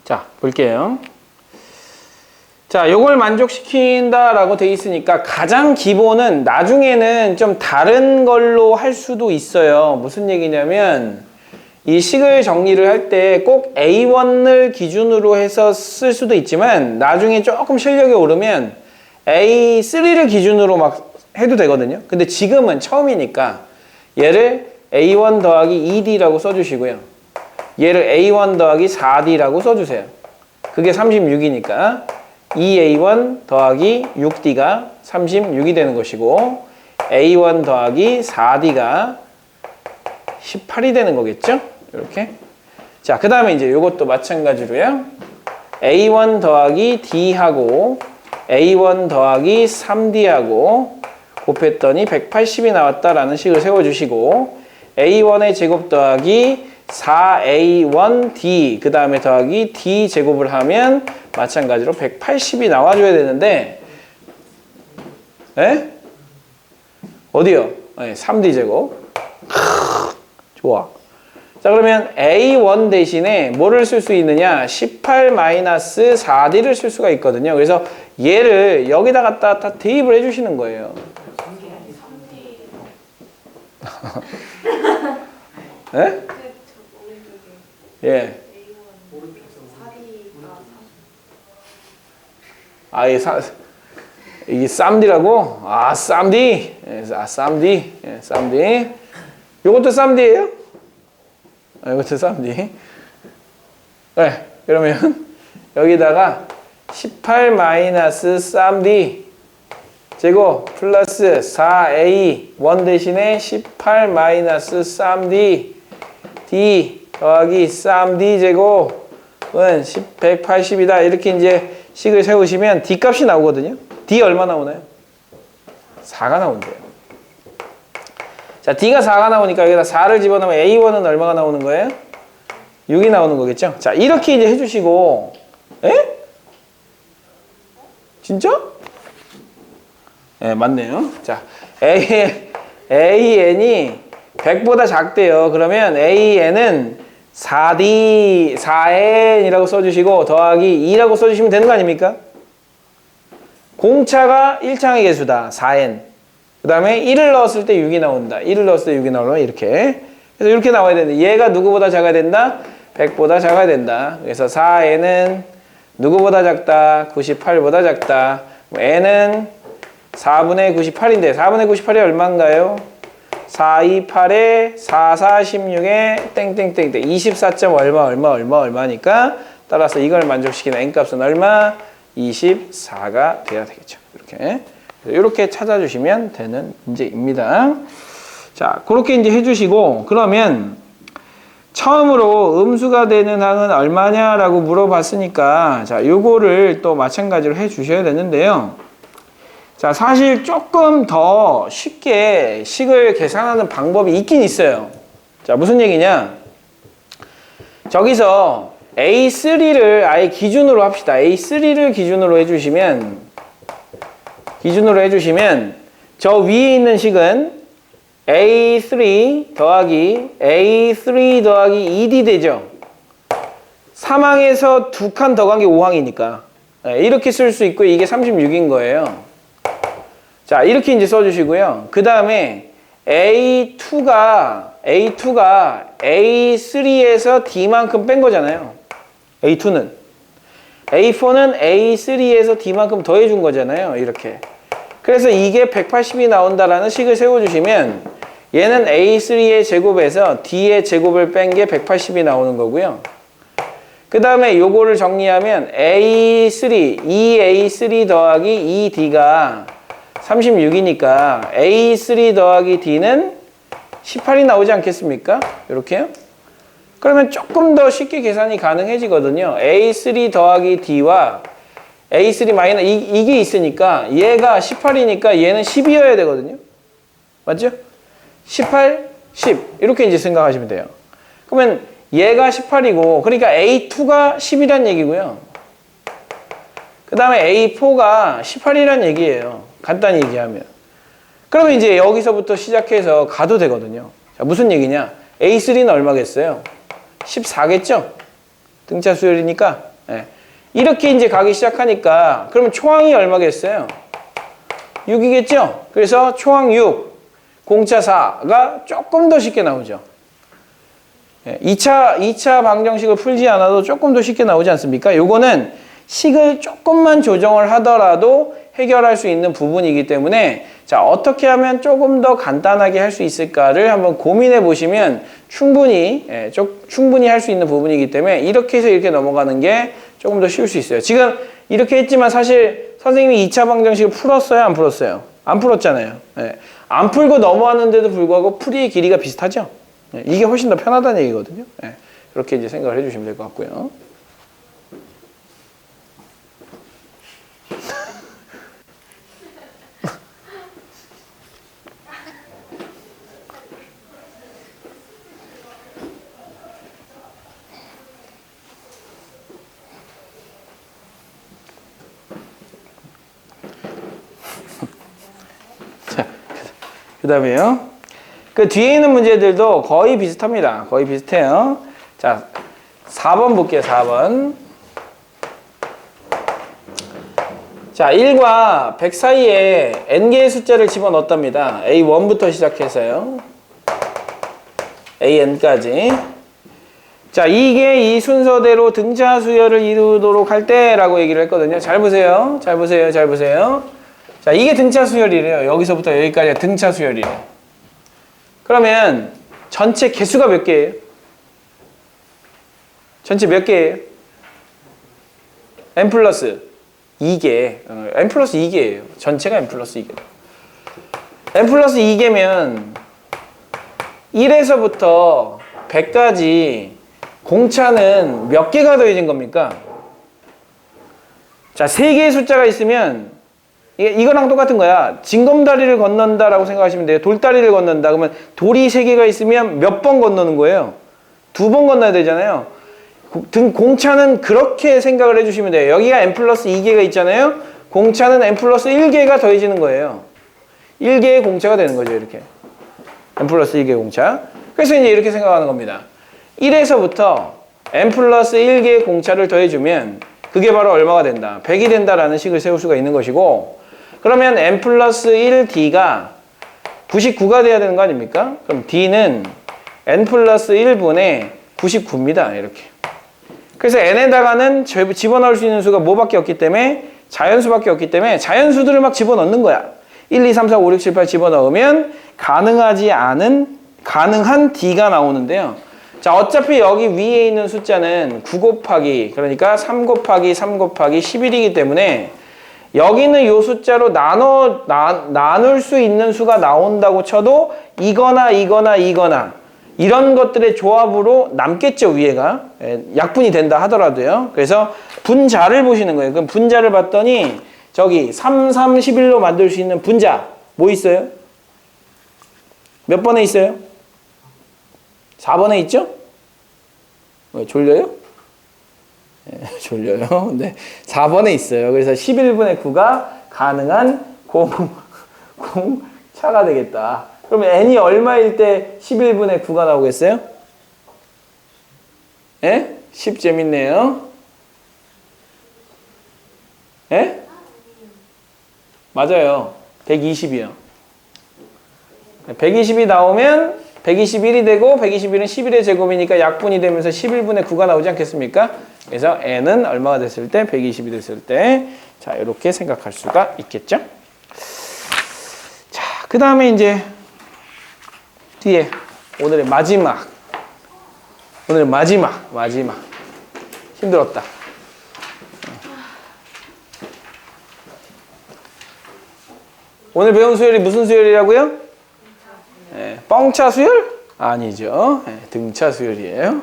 자, 볼게요. 자, 요걸 만족시킨다라고 돼 있으니까 가장 기본은 나중에는 좀 다른 걸로 할 수도 있어요. 무슨 얘기냐면 이 식을 정리를 할 때 꼭 A1을 기준으로 해서 쓸 수도 있지만 나중에 조금 실력이 오르면 A3를 기준으로 막 해도 되거든요. 근데 지금은 처음이니까 얘를 A1 더하기 2D라고 써주시고요. 얘를 A1 더하기 4D라고 써주세요. 그게 36이니까 2A1 더하기 6D가 36이 되는 것이고 A1 더하기 4D가 18이 되는 거겠죠? 이렇게. 자, 그 다음에 이제 이것도 마찬가지로요. A1 더하기 D하고 A1 더하기 3D하고 곱했더니 180이 나왔다라는 식을 세워주시고 A1의 제곱 더하기 4A1D 그 다음에 더하기 D 제곱을 하면 마찬가지로 180이 나와줘야 되는데 에? 어디요? 네, 3D 제곱. 좋아. 자, 그러면 A1 대신에 뭐를 쓸 수 있느냐? 18-4D를 쓸 수가 있거든요. 그래서 얘를 여기다 갖다 다 대입을 해주시는 거예요. 예? 예. 아, 이게 쌈디라고? 아, 쌈디. 예, 아, 쌈디. 예, 쌈디. 요것도 쌈디예요? 아, 이것도 쌈디. 네, 그러면 여기다가 18-쌈디 제곱 플러스 4A1 대신에 18-쌈디 D 더하기 쌈D 제곱은 180이다. 이렇게 이제 식을 세우시면 D 값이 나오거든요. D 얼마 나오나요? 4가 나온대요. 자, D가 4가 나오니까 여기다 4를 집어넣으면 A1은 얼마가 나오는 거예요? 6이 나오는 거겠죠? 자, 이렇게 이제 해주시고, 에? 진짜? 예, 맞네요. 자, AN이 100보다 작대요. 그러면 AN은 4N이라고 써주시고 더하기 2라고 써주시면 되는 거 아닙니까? 공차가 1창의 개수다. 4N. 그 다음에 1을 넣었을 때 6이 나온다. 1을 넣었을 때 6이 나오면 이렇게. 그래서 이렇게 나와야 되는데 얘가 누구보다 작아야 된다? 100보다 작아야 된다. 그래서 4N은 누구보다 작다? 98보다 작다. N은 4분의 98인데 4분의 98이 얼마인가요? 4, 2, 8에 4, 4, 16에 땡땡땡땡 24. 얼마니까 따라서 이걸 만족시키는 n값은 얼마? 24가 돼야 되겠죠. 이렇게 찾아주시면 되는 문제입니다. 자, 그렇게 이제 해주시고 그러면 처음으로 음수가 되는 항은 얼마냐라고 물어봤으니까 자, 요거를 또 마찬가지로 해주셔야 되는데요. 자, 사실 조금 더 쉽게 식을 계산하는 방법이 있긴 있어요. 자, 무슨 얘기냐? 저기서 A3를 아예 기준으로 합시다. A3를 기준으로 해주시면 저 위에 있는 식은 A3 더하기 A3 더하기 2D 되죠. 3항에서 2칸 더 간 게 5항이니까 이렇게 쓸 수 있고 이게 36인 거예요. 자, 이렇게 이제 써주시고요. 그 다음에 A2가 A3에서 D만큼 뺀 거잖아요. A2는. A4는 A3에서 D만큼 더해준 거잖아요. 이렇게. 그래서 이게 180이 나온다라는 식을 세워주시면 얘는 A3의 제곱에서 D의 제곱을 뺀 게 180이 나오는 거고요. 그 다음에 요거를 정리하면 A3, 2A3 더하기 2D가 36이니까 A3 더하기 D는 18이 나오지 않겠습니까? 이렇게요. 그러면 조금 더 쉽게 계산이 가능해지거든요. A3 더하기 D와 A3 마이너스 이게 있으니까 얘가 18이니까 얘는 10이어야 되거든요. 맞죠? 18, 10 이렇게 이제 생각하시면 돼요. 그러면 얘가 18이고 그러니까 A2가 10이란 얘기고요. 그 다음에 A4가 18이란 얘기예요. 간단히 얘기하면. 그러면 이제 여기서부터 시작해서 가도 되거든요. 자, 무슨 얘기냐? A3는 얼마겠어요? 14겠죠? 등차 수열이니까. 네. 이렇게 이제 가기 시작하니까 그러면 초항이 얼마겠어요? 6이겠죠? 그래서 초항 6, 공차 4가 조금 더 쉽게 나오죠. 2차 방정식을 풀지 않아도 조금 더 쉽게 나오지 않습니까? 요거는 식을 조금만 조정을 하더라도 해결할 수 있는 부분이기 때문에 자, 어떻게 하면 조금 더 간단하게 할 수 있을까를 한번 고민해 보시면 충분히 할 수 있는 부분이기 때문에 이렇게 해서 이렇게 넘어가는 게 조금 더 쉬울 수 있어요. 지금 이렇게 했지만 사실 선생님이 2차 방정식을 풀었어요? 안 풀었어요? 안 풀었잖아요. 안 풀고 넘어왔는데도 불구하고 풀이의 길이가 비슷하죠? 이게 훨씬 더 편하다는 얘기거든요. 그렇게 이제 생각을 해주시면 될 것 같고요. 자, 그 다음에요. 그 뒤에 있는 문제들도 거의 비슷합니다. 거의 비슷해요. 자, 4번 볼게요. 4번. 자, 1과 100 사이에 n개의 숫자를 집어넣었답니다. A1부터 시작해서요. AN까지. 자, 이게 이 순서대로 등차 수열을 이루도록 할 때라고 얘기를 했거든요. 잘 보세요. 잘 보세요. 잘 보세요. 자, 이게 등차 수열이래요. 여기서부터 여기까지가 등차 수열이래요. 그러면 전체 개수가 몇 개예요? 전체 몇 개예요? n 플러스 2개. n 플러스 2개예요. 전체가 n 플러스 2개. n 플러스 2개면 1에서부터 100까지 공차는 몇 개가 더해진 겁니까? 자, 3개의 숫자가 있으면 이거랑 똑같은 거야. 징검다리를 건넌다라고 생각하시면 돼요. 돌다리를 건넌다. 그러면 돌이 3개가 있으면 몇 번 건너는 거예요? 2번 건너야 되잖아요. 공차는 그렇게 생각을 해주시면 돼요. 여기가 n 플러스 2개가 있잖아요. 공차는 n 플러스 1개가 더해지는 거예요. 1개의 공차가 되는 거죠. 이렇게. n 플러스 1개의 공차. 그래서 이제 이렇게 생각하는 겁니다. 1에서부터 n 플러스 1개의 공차를 더해주면 그게 바로 얼마가 된다? 100이 된다라는 식을 세울 수가 있는 것이고, 그러면 n 플러스 1d가 99가 돼야 되는 거 아닙니까? 그럼 d는 n 플러스 1분의 99입니다. 이렇게. 그래서 n에다가는 집어넣을 수 있는 수가 뭐밖에 없기 때문에 자연수밖에 없기 때문에 자연수들을 막 집어넣는 거야. 1, 2, 3, 4, 5, 6, 7, 8 집어넣으면 가능한 d가 나오는데요. 자, 어차피 여기 위에 있는 숫자는 9 곱하기, 그러니까 3 곱하기 3 곱하기 11이기 때문에 여기는 이 숫자로 나눌 수 있는 수가 나온다고 쳐도 이거나 이런 것들의 조합으로 남겠죠, 위에가. 약분이 된다 하더라도요. 그래서 분자를 보시는 거예요. 그럼 분자를 봤더니 저기 3, 3, 11로 만들 수 있는 분자 뭐 있어요? 몇 번에 있어요? 4번에 있죠? 왜 졸려요? 네, 졸려요. 네, 4번에 있어요. 그래서 11분의 9가 가능한 공차가 되겠다. 그러면 n이 얼마일 때 11분의 9가 나오겠어요? 예? 10 재밌네요. 예? 맞아요. 120이요. 120이 나오면 121이 되고 121은 11의 제곱이니까 약분이 되면서 11분의 9가 나오지 않겠습니까? 그래서 n은 얼마가 됐을 때? 120이 됐을 때. 자, 이렇게 생각할 수가 있겠죠? 자, 그 다음에 이제 뒤에 오늘의 마지막. 힘들었다. 오늘 배운 수열이 무슨 수열이라고요? 네, 뻥차 수열? 아니죠. 네, 등차 수열이에요.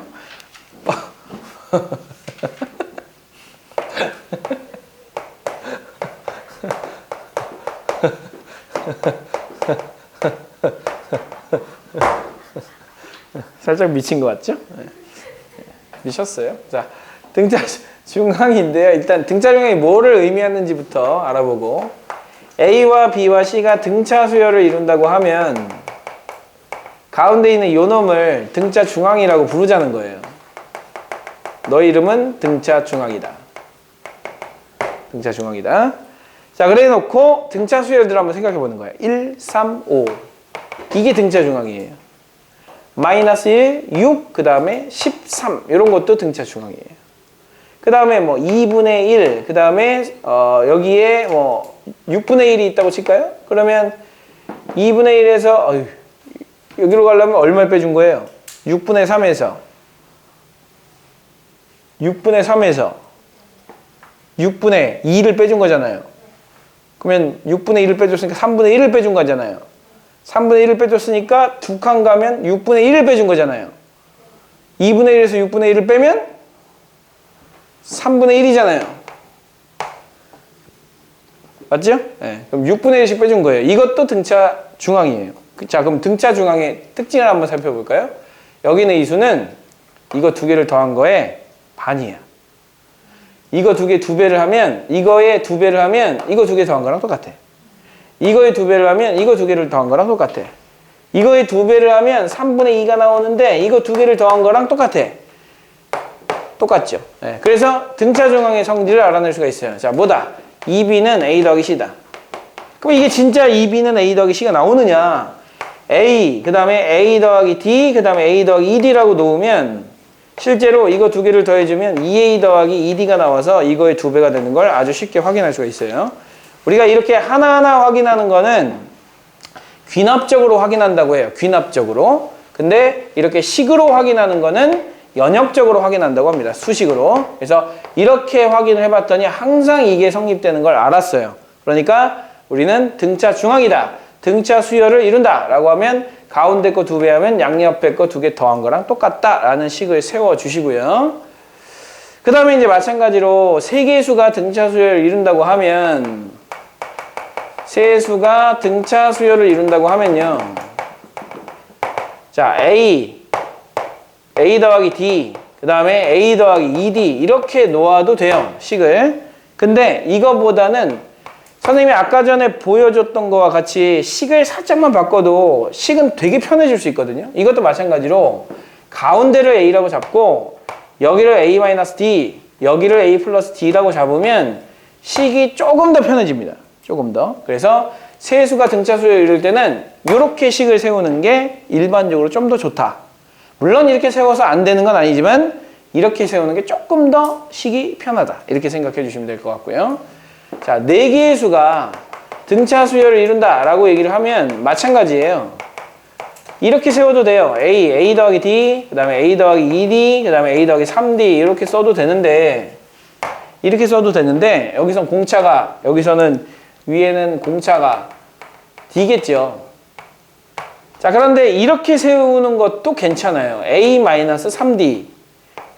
살짝 미친 것 같죠? 네. 미쳤어요. 자, 등차 중앙인데요. 일단 등차 중앙이 뭐를 의미하는지부터 알아보고 A와 B와 C가 등차 수열을 이룬다고 하면 가운데 있는 요 놈을 등차 중앙이라고 부르자는 거예요. 너 이름은 등차 중앙이다. 등차 중앙이다. 자, 그래 놓고 등차 수열들 한번 생각해 보는 거예요. 1, 3, 5. 이게 등차 중앙이에요. 마이너스 1, 6, 그 다음에 13. 이런 것도 등차 중앙이에요. 그 다음에 뭐 2분의 1, 그 다음에 여기에 뭐 6분의 1이 있다고 칠까요? 그러면 2분의 1에서 여기로 가려면 얼마를 빼준 거예요? 6분의 3에서 6분의 2를 빼준 거잖아요. 그러면 6분의 1을 빼줬으니까 3분의 1을 빼준 거잖아요. 3분의 1을 빼줬으니까 두 칸 가면 6분의 1을 빼준 거잖아요. 2분의 1에서 6분의 1을 빼면 3분의 1이잖아요. 맞죠? 네. 그럼 6분의 1씩 빼준 거예요. 이것도 등차 중앙이에요. 자, 그럼 등차 중앙의 특징을 한번 살펴볼까요? 여기는 이 수는 이거 두 개를 더한 거에 반이야. 이거 두 개 두 배를 하면, 이거에 두 배를 하면 이거 두 개 더한 거랑 똑같아. 이거에 두 배를 하면 이거 두 개를 더한 거랑 똑같아. 이거에 두 배를 하면 3분의 2가 나오는데 이거 두 개를 더한 거랑 똑같아. 똑같죠. 네. 그래서 등차 중앙의 성질을 알아낼 수가 있어요. 자, 뭐다? 2b는 a 더하기 c다. 그럼 이게 진짜 2b는 a 더하기 c가 나오느냐? a, 그 다음에 a 더하기 d, 그 다음에 a 더하기 2d라고 놓으면 실제로 이거 두 개를 더해주면 2a 더하기 2d가 나와서 이거의 두 배가 되는 걸 아주 쉽게 확인할 수가 있어요. 우리가 이렇게 하나하나 확인하는 거는 귀납적으로 확인한다고 해요. 귀납적으로. 근데 이렇게 식으로 확인하는 거는 연역적으로 확인한다고 합니다. 수식으로. 그래서 이렇게 확인을 해봤더니 항상 이게 성립되는 걸 알았어요. 그러니까 우리는 등차 중앙이다. 등차 수열을 이룬다. 라고 하면 가운데 거 두 배 하면 양옆에 거 두 개 더한 거랑 똑같다. 라는 식을 세워주시고요. 그 다음에 이제 마찬가지로 세 개의 수가 등차 수열을 이룬다고 하면 세 수가 등차 수열을 이룬다고 하면요. 자, A 더하기 D, 그 다음에 A 더하기 2D 이렇게 놓아도 돼요. 식을. 근데 이거보다는 선생님이 아까 전에 보여줬던 거와 같이 식을 살짝만 바꿔도 식은 되게 편해질 수 있거든요. 이것도 마찬가지로 가운데를 A라고 잡고 여기를 A-D, 여기를 A 플러스 D라고 잡으면 식이 조금 더 편해집니다. 조금 더. 그래서 세수가 등차수를 이룰 때는 이렇게 식을 세우는 게 일반적으로 좀 더 좋다. 물론 이렇게 세워서 안 되는 건 아니지만 이렇게 세우는 게 조금 더 식이 편하다. 이렇게 생각해 주시면 될 것 같고요. 자, 네 개의 수가 등차 수열을 이룬다 라고 얘기를 하면 마찬가지예요. 이렇게 세워도 돼요. A 더하기 D, 그 다음에 A 더하기 2D, 그 다음에 A 더하기 3D 이렇게 써도 되는데 여기선 공차가, 여기서는 위에는 공차가 D겠죠. 자, 그런데 이렇게 세우는 것도 괜찮아요. A-3D,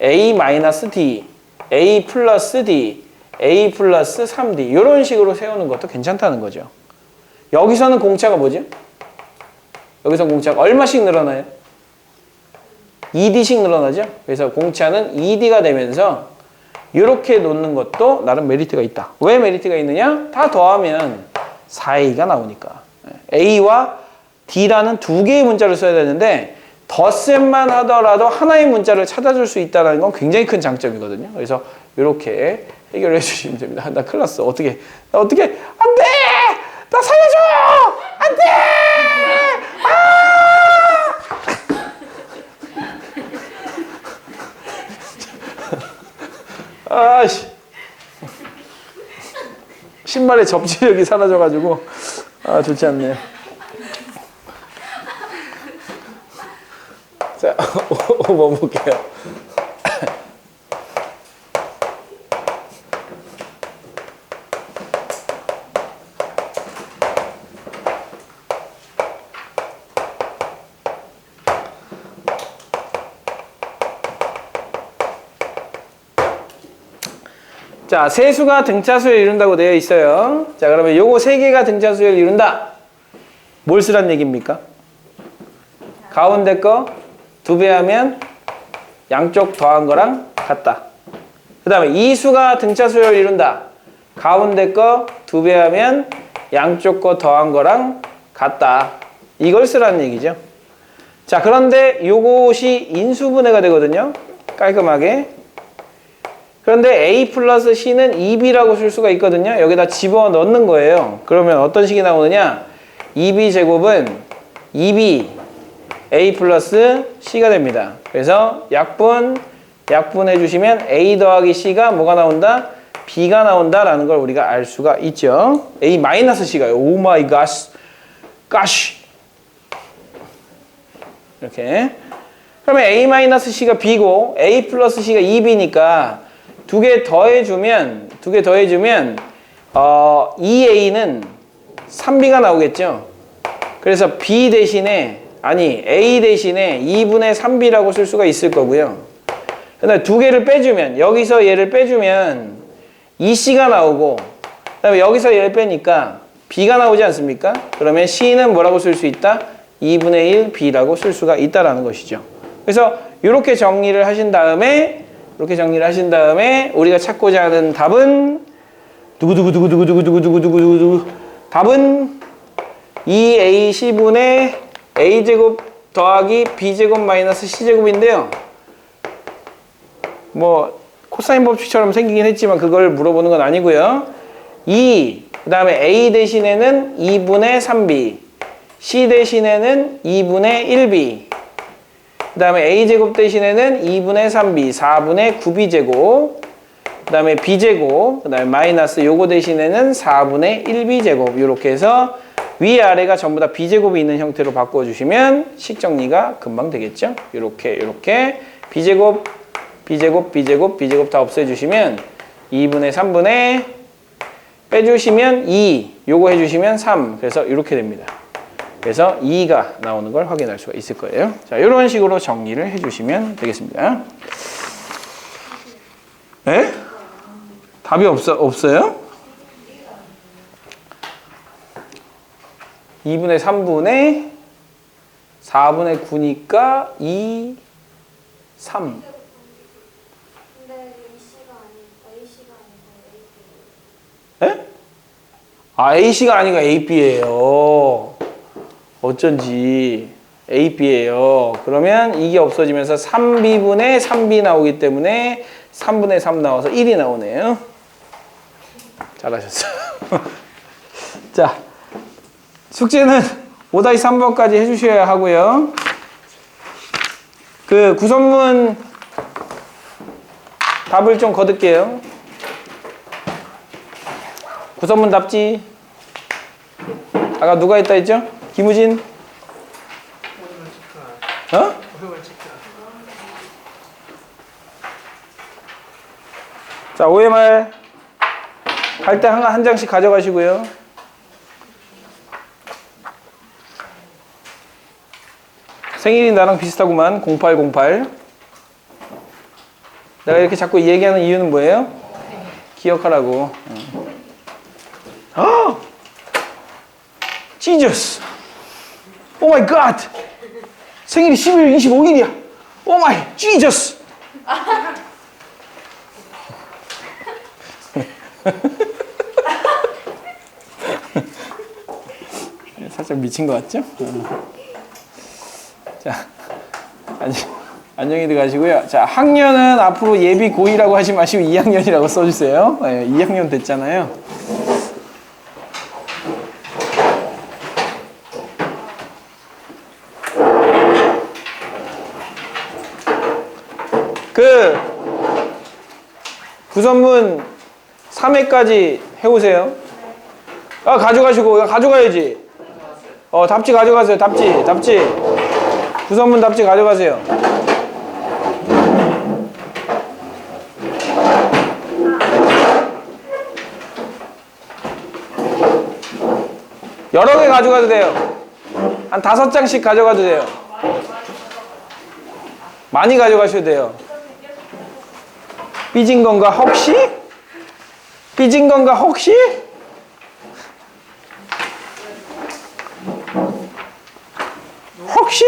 A-D, A 플러스 D, A 플러스 3D 이런 식으로 세우는 것도 괜찮다는 거죠. 여기서는 공차가 뭐죠? 여기서 공차가 얼마씩 늘어나요? 2D씩 늘어나죠? 그래서 공차는 2D가 되면서 이렇게 놓는 것도 나름 메리트가 있다. 왜 메리트가 있느냐? 다 더하면 4A가 나오니까. A와 D라는 두 개의 문자를 써야 되는데 덧셈만 하더라도 하나의 문자를 찾아줄 수 있다는 건 굉장히 큰 장점이거든요. 그래서 이렇게 해결해 주시면 됩니다. 나 큰일 났어. 어떻게? 나 어떻게? 안 돼! 나 살려줘! 안 돼! 아씨. 신발의 접지력이 사라져가지고 좋지 않네요. 자, 5번 볼게요. 자, 세수가 등차수를 이룬다고 되어 있어요. 자, 그러면 요거 세 개가 등차수를 이룬다. 뭘 쓰란 얘기입니까? 가운데 거 2배 하면 양쪽 더한 거랑 같다. 그 다음에 이 수가 등차수를 이룬다. 가운데 거 2배 하면 양쪽 거 더한 거랑 같다. 이걸 쓰라는 얘기죠. 자, 그런데 요것이 인수분해가 되거든요. 깔끔하게. 그런데 A 플러스 C는 2B라고 쓸 수가 있거든요. 여기다 집어넣는 거예요. 그러면 어떤 식이 나오느냐? 2B 제곱은 2B A 플러스 C가 됩니다. 그래서 약분해 주시면 A 더하기 C가 뭐가 나온다? B가 나온다라는 걸 우리가 알 수가 있죠. A 마이너스 C가요. 오 마이 갓. 가시. 이렇게. 그러면 A 마이너스 C가 B고 A 플러스 C가 2B니까 두 개 더해주면 2A는 3B가 나오겠죠. 그래서 B 대신에 A 대신에 2분의 3B라고 쓸 수가 있을 거고요. 근데 두 개를 빼주면 여기서 얘를 빼주면 2C가 나오고 그다음에 여기서 얘를 빼니까 B가 나오지 않습니까? 그러면 C는 뭐라고 쓸 수 있다? 2분의 1 B라고 쓸 수가 있다라는 것이죠. 그래서 이렇게 정리를 하신 다음에 우리가 찾고자 하는 답은 두구두구두구두구두구두구두구두구 답은 2AC분의 A제곱 더하기 B제곱 마이너스 C제곱인데요. 뭐 코사인 법칙처럼 생기긴 했지만 그걸 물어보는 건 아니고요. 그 다음에 A 대신에는 2분의 3B C 대신에는 2분의 1B 그 다음에 A제곱 대신에는 2분의 3B 4분의 9B제곱 그 다음에 B제곱 그 다음에 마이너스 요거 대신에는 4분의 1B제곱 이렇게 해서 위아래가 전부 다 B제곱이 있는 형태로 바꿔주시면 식정리가 금방 되겠죠. 이렇게 B제곱 B제곱 다 없애주시면 2분의 3분의 빼주시면 2 요거 해주시면 3 그래서 이렇게 됩니다. 그래서 2가 나오는 걸 확인할 수가 있을 거예요. 자, 이런 식으로 정리를 해주시면 되겠습니다. 네? 답이 없어요? 2분의 3분의 4분의 9니까 2, 3. 근데 A씨가 아니고 네? A씨가 아니고 AB예요. 어쩐지 AB예요. 그러면 이게 없어지면서 3B분의 3B 나오기 때문에 3분의 3 나와서 1이 나오네요. 잘하셨어요. 자, 숙제는 5-3번까지 해주셔야 하고요. 그 구성문 답을 좀 거둘게요. 구성문 답지. 아까 누가 했다 했죠? 김우진? 어? 자, OMR 갈 때 한 장씩 가져가시고요. 생일이 나랑 비슷하구만. 0808. 내가 이렇게 자꾸 얘기하는 이유는 뭐예요? 기억하라고. 아! 지저스. 오 마이 갓. 생일이 11월 25일이야. 오 마이 지저스. 살짝 미친 것 같죠? 자, 안녕히들 가시고요. 자, 학년은 앞으로 예비 고2라고 하지 마시고 2학년이라고 써주세요. 네, 2학년 됐잖아요. 구선문 3회까지 해오세요. 아, 가져가시고, 가져가야지. 답지 가져가세요. 답지. 구선문 답지 가져가세요. 여러 개 가져가도 돼요. 한 5장씩 가져가도 돼요. 많이 가져가셔도 돼요. 삐진 건가 혹시? 삐진 건가 혹시? 혹시?